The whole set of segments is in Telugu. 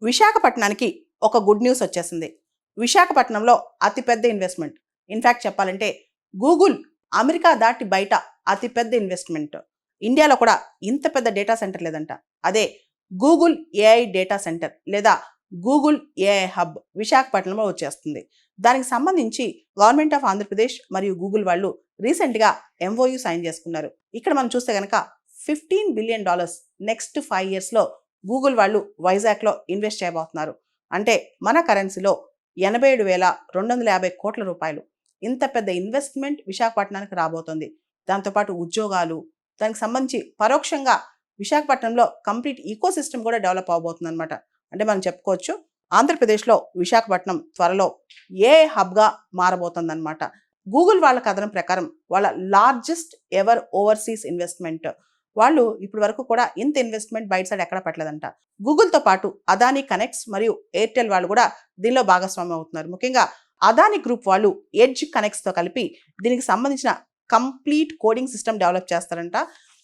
విశాఖపట్నానికి ఒక గుడ్ న్యూస్ వచ్చేసింది. విశాఖపట్నంలో అతిపెద్ద ఇన్వెస్ట్మెంట్. ఇన్ఫ్యాక్ట్ చెప్పాలంటే గూగుల్ అమెరికా దాటి బయట అతిపెద్ద ఇన్వెస్ట్మెంట్. ఇండియాలో కూడా ఇంత పెద్ద డేటా సెంటర్ లేదంట. అదే గూగుల్ ఏఐ డేటా సెంటర్ లేదా గూగుల్ ఏఐ హబ్ విశాఖపట్నంలో వచ్చేస్తుంది. దానికి సంబంధించి గవర్నమెంట్ ఆఫ్ ఆంధ్రప్రదేశ్ మరియు గూగుల్ వాళ్ళు రీసెంట్గా ఎంఓయూ సైన్ చేసుకున్నారు. ఇక్కడ మనం చూస్తే కనుక $15 బిలియన్ నెక్స్ట్ 5 yearsలో గూగుల్ వాళ్ళు వైజాగ్లో ఇన్వెస్ట్ చేయబోతున్నారు. అంటే మన కరెన్సీలో 87,250 కోట్ల రూపాయలు. ఇంత పెద్ద ఇన్వెస్ట్మెంట్ విశాఖపట్నానికి రాబోతోంది. దాంతోపాటు ఉద్యోగాలు, దానికి సంబంధించి పరోక్షంగా విశాఖపట్నంలో కంప్లీట్ ఈకో సిస్టమ్ కూడా డెవలప్ అవబోతుంది అనమాట. అంటే మనం చెప్పుకోవచ్చు ఆంధ్రప్రదేశ్లో విశాఖపట్నం త్వరలో ఏఐ హబ్గా మారబోతుంది అనమాట. గూగుల్ వాళ్ళ కథనం ప్రకారం వాళ్ళ లార్జెస్ట్ ఎవర్ ఓవర్సీస్ ఇన్వెస్ట్మెంట్. వాళ్ళు ఇప్పటి వరకు కూడా ఇంత ఇన్వెస్ట్మెంట్ బయట సైడ్ ఎక్కడ పెట్టలేదంట. గూగుల్తో పాటు అదానీ కనెక్ట్స్ మరియు ఎయిర్టెల్ వాళ్ళు కూడా దీనిలో భాగస్వామ్యం అవుతున్నారు. ముఖ్యంగా అదానీ గ్రూప్ వాళ్ళు ఎడ్జ్ కనెక్ట్స్తో కలిపి దీనికి సంబంధించిన కంప్లీట్ కోడింగ్ సిస్టమ్ డెవలప్ చేస్తారంట.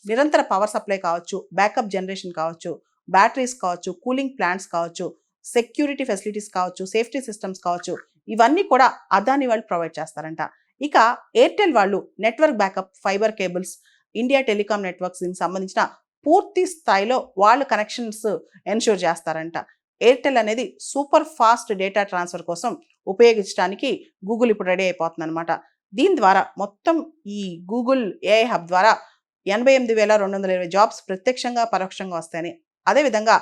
నిరంతర పవర్ సప్లై కావచ్చు, బ్యాకప్ జనరేషన్ కావచ్చు, బ్యాటరీస్ కావచ్చు, కూలింగ్ ప్లాంట్స్ కావచ్చు, సెక్యూరిటీ ఫెసిలిటీస్ కావచ్చు, సేఫ్టీ సిస్టమ్స్ కావచ్చు, ఇవన్నీ కూడా అదానీ వాళ్ళు ప్రొవైడ్ చేస్తారంట. ఇక ఎయిర్టెల్ వాళ్ళు network backup, fibre cables, India telecom networks దీనికి సంబంధించిన పూర్తి స్థాయిలో వాళ్ళు కనెక్షన్స్ ఎన్ష్యూర్ చేస్తారంట. ఎయిర్టెల్ అనేది సూపర్ ఫాస్ట్ డేటా ట్రాన్స్ఫర్ కోసం ఉపయోగించడానికి గూగుల్ ఇప్పుడు రెడీ అయిపోతుంది అనమాట. దీని ద్వారా మొత్తం ఈ గూగుల్ ఏఐ హబ్ ద్వారా 88,220 జాబ్స్ ప్రత్యక్షంగా పరోక్షంగా వస్తాయని, అదేవిధంగా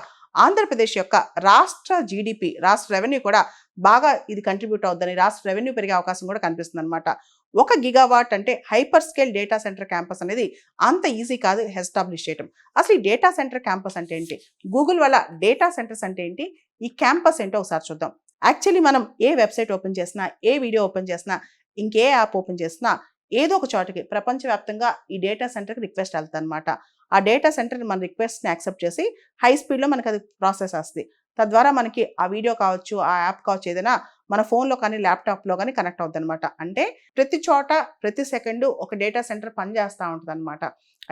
ఆంధ్రప్రదేశ్ యొక్క రాష్ట్ర జీడిపి, రాష్ట్ర రెవెన్యూ కూడా బాగా ఇది కంట్రిబ్యూట్ అవుతుందని, రాష్ట్ర రెవెన్యూ పెరిగే అవకాశం కూడా కనిపిస్తుంది అనమాట. 1 గిగావాట్ అంటే hyper scale data centre campus అనేది అంత ఈజీ కాదు ఎస్టాబ్లిష్ చేయడం. అసలు ఈ డేటా సెంటర్ క్యాంపస్ అంటే ఏంటి, గూగుల్ వల్ల డేటా సెంటర్స్ అంటే ఏంటి, ఈ క్యాంపస్ ఏంటో ఒకసారి చూద్దాం. యాక్చువల్లీ మనం ఏ వెబ్సైట్ ఓపెన్ చేసినా, ఏ వీడియో ఓపెన్ చేసినా, ఇంకే యాప్ ఓపెన్ చేసినా ఏదో ఒక చోటకి ప్రపంచవ్యాప్తంగా ఈ డేటా సెంటర్కి రిక్వెస్ట్ వెళ్తుంది అనమాట. ఆ డేటా సెంటర్ మన రిక్వెస్ట్ని యాక్సెప్ట్ చేసి హై స్పీడ్లో మనకి అది ప్రాసెస్ వస్తుంది. తద్వారా మనకి ఆ వీడియో కావచ్చు, ఆ యాప్ కావచ్చు, ఏదైనా మన ఫోన్లో కానీ ల్యాప్టాప్లో కానీ కనెక్ట్ అవుతుంది అనమాట. అంటే ప్రతి చోట ప్రతి సెకండు ఒక డేటా సెంటర్ పనిచేస్తూ ఉంటుంది అనమాట.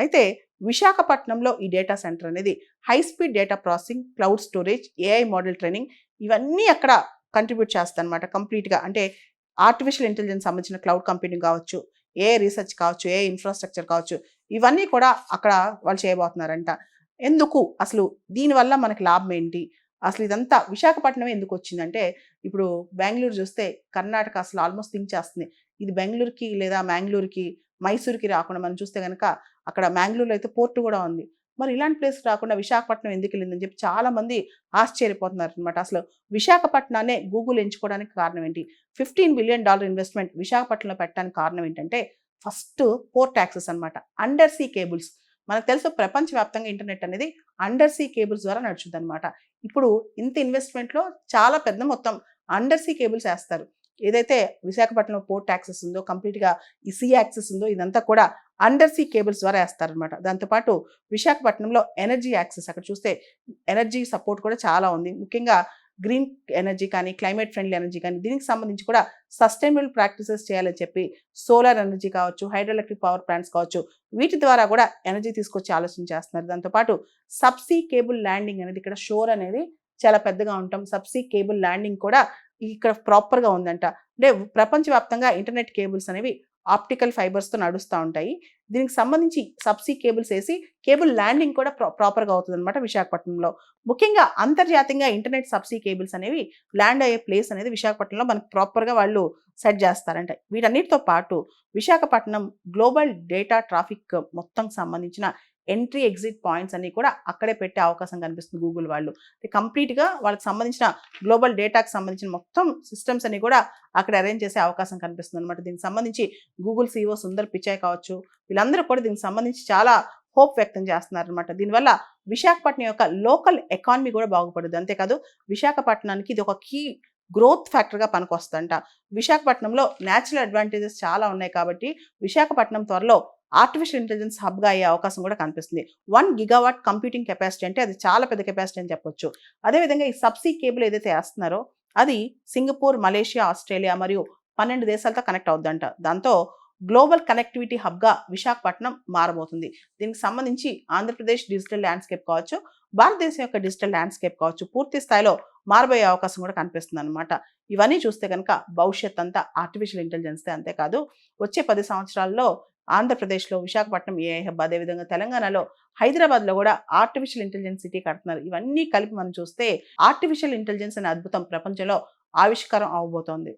అయితే విశాఖపట్నంలో ఈ డేటా సెంటర్ అనేది high speed data processing, cloud storage, AI model training ఇవన్నీ అక్కడ కంట్రిబ్యూట్ చేస్తుంది అనమాట కంప్లీట్గా. అంటే ఆర్టిఫిషియల్ ఇంటెలిజెన్స్ సంబంధించిన క్లౌడ్ కంప్యూటింగ్ కావచ్చు, ఏ రీసెర్చ్ కావచ్చు, ఏ ఇన్ఫ్రాస్ట్రక్చర్ కావచ్చు, ఇవన్నీ కూడా అక్కడ వాళ్ళు చేయబోతున్నారంట. ఎందుకు అసలు, దీనివల్ల మనకి లాభం ఏంటి, అసలు ఇదంతా విశాఖపట్నం ఎందుకు వచ్చిందంటే, ఇప్పుడు బెంగళూరు చూస్తే కర్ణాటక అసలు ఆల్మోస్ట్ థింక్ చేస్తుంది. ఇది బెంగళూరుకి లేదా మ్యాంగ్లూరుకి, మైసూరుకి రాకుండా మనం చూస్తే కనుక అక్కడ మ్యాంగ్లూరులో అయితే పోర్టు కూడా ఉంది. మరి ఇలాంటి ప్లేస్ రాకుండా విశాఖపట్నం ఎందుకు వెళ్ళిందని చెప్పి చాలామంది ఆశ్చర్యపోతున్నారు అనమాట. అసలు విశాఖపట్నాన్నే గూగుల్ ఎంచుకోవడానికి కారణం ఏంటి, $15 బిలియన్ ఇన్వెస్ట్మెంట్ విశాఖపట్నంలో పెట్టడానికి కారణం ఏంటంటే, ఫస్ట్ పోర్ట్ యాక్సెస్ అనమాట. Under see cables. మనకు తెలుసు ప్రపంచవ్యాప్తంగా ఇంటర్నెట్ అనేది అండర్ సీ కేబుల్స్ ద్వారా నడుచుద్ది అనమాట. ఇప్పుడు ఇంత ఇన్వెస్ట్మెంట్లో చాలా పెద్ద మొత్తం అండర్ సీ కేబుల్స్ వేస్తారు. ఏదైతే విశాఖపట్నంలో పోర్ట్ యాక్సెస్ ఉందో, కంప్లీట్గా ఈ సీ యాక్సెస్ ఉందో, ఇదంతా కూడా అండర్ సీ కేబుల్స్ ద్వారా వేస్తారనమాట. దాంతోపాటు విశాఖపట్నంలో ఎనర్జీ యాక్సెస్, అక్కడ చూస్తే ఎనర్జీ సపోర్ట్ కూడా చాలా ఉంది. ముఖ్యంగా గ్రీన్ ఎనర్జీ కానీ, క్లైమేట్ ఫ్రెండ్లీ ఎనర్జీ కానీ, దీనికి సంబంధించి కూడా సస్టైనబుల్ ప్రాక్టీసెస్ చేయాలని చెప్పి సోలార్ ఎనర్జీ కావచ్చు, హైడ్రో ఎలక్ట్రిక్ పవర్ ప్లాంట్స్ కావచ్చు, వీటి ద్వారా కూడా ఎనర్జీ తీసుకొచ్చి ఆలోచన చేస్తున్నారు. దాంతోపాటు సబ్సీ కేబుల్ ల్యాండింగ్ అనేది, ఇక్కడ షోర్ అనేది చాలా పెద్దగా ఉంటాం, సబ్సీ కేబుల్ ల్యాండింగ్ కూడా ఇక్కడ ప్రాపర్గా ఉందంట. అంటే ప్రపంచవ్యాప్తంగా ఇంటర్నెట్ కేబుల్స్ అనేవి ఆప్టికల్ ఫైబర్స్తో నడుస్తూ ఉంటాయి. దీనికి సంబంధించి సబ్సీ కేబుల్స్ వేసి కేబుల్ ల్యాండింగ్ కూడా ప్రాపర్గా అవుతుంది అనమాట విశాఖపట్నంలో. ముఖ్యంగా అంతర్జాతీయంగా ఇంటర్నెట్ సబ్సీ కేబుల్స్ అనేవి ల్యాండ్ అయ్యే ప్లేస్ అనేది విశాఖపట్నంలో మనకు ప్రాపర్గా వాళ్ళు సెట్ చేస్తారంట. వీటన్నిటితో పాటు విశాఖపట్నం గ్లోబల్ డేటా ట్రాఫిక్ మొత్తం సంబంధించిన ఎంట్రీ ఎగ్జిట్ పాయింట్స్ అన్ని కూడా అక్కడే పెట్టే అవకాశం కనిపిస్తుంది గూగుల్ వాళ్ళు. కంప్లీట్గా వాళ్ళకి సంబంధించిన గ్లోబల్ డేటాకి సంబంధించిన మొత్తం సిస్టమ్స్ అన్ని కూడా అక్కడ అరేంజ్ చేసే అవకాశం కనిపిస్తుంది అనమాట. దీనికి సంబంధించి గూగుల్ CEO సుందర్ పిచాయ్ కావచ్చు, వీళ్ళందరూ కూడా దీనికి సంబంధించి చాలా హోప్ వ్యక్తం చేస్తున్నారు అనమాట. దీనివల్ల విశాఖపట్నం యొక్క లోకల్ ఎకానమీ కూడా బాగుపడుతుంది. అంతేకాదు విశాఖపట్నానికి ఇది ఒక కీ గ్రోత్ ఫ్యాక్టర్గా పనికొస్తుందంట. విశాఖపట్నంలో న్యాచురల్ అడ్వాంటేజెస్ చాలా ఉన్నాయి కాబట్టి విశాఖపట్నం త్వరలో ఆర్టిఫిషియల్ ఇంటెలిజెన్స్ హబ్గా అయ్యే అవకాశం కూడా కనిపిస్తుంది. 1 గిగావాట్ కంప్యూటింగ్ కెపాసిటీ అంటే అది చాలా పెద్ద కెపాసిటీ అని చెప్పొచ్చు. అదేవిధంగా ఈ సబ్సీ కేబుల్ ఏదైతే వేస్తున్నారో అది సింగపూర్, మలేషియా, ఆస్ట్రేలియా మరియు 12 దేశాలతో కనెక్ట్ అవుద్దంట. దాంతో గ్లోబల్ కనెక్టివిటీ హబ్గా విశాఖపట్నం మారబోతుంది. దీనికి సంబంధించి ఆంధ్రప్రదేశ్ డిజిటల్ ల్యాండ్స్కేప్ కావచ్చు, భారతదేశం యొక్క డిజిటల్ ల్యాండ్స్కేప్ కావచ్చు, పూర్తి స్థాయిలో మారబోయే అవకాశం కూడా కనిపిస్తుంది అనమాట. ఇవన్నీ చూస్తే కనుక భవిష్యత్ అంతా ఆర్టిఫిషియల్ ఇంటెలిజెన్సే. అంతేకాదు వచ్చే 10 సంవత్సరాల్లో ఆంధ్రప్రదేశ్లో విశాఖపట్నం ఏఐ హబ్, అదేవిధంగా తెలంగాణలో హైదరాబాద్లో కూడా ఆర్టిఫిషియల్ ఇంటెలిజెన్స్ సిటీ కడుతున్నారు. ఇవన్నీ కలిపి మనం చూస్తే ఆర్టిఫిషియల్ ఇంటెలిజెన్స్ అనే అద్భుతం ప్రపంచంలో ఆవిష్కారం అవబోతోంది.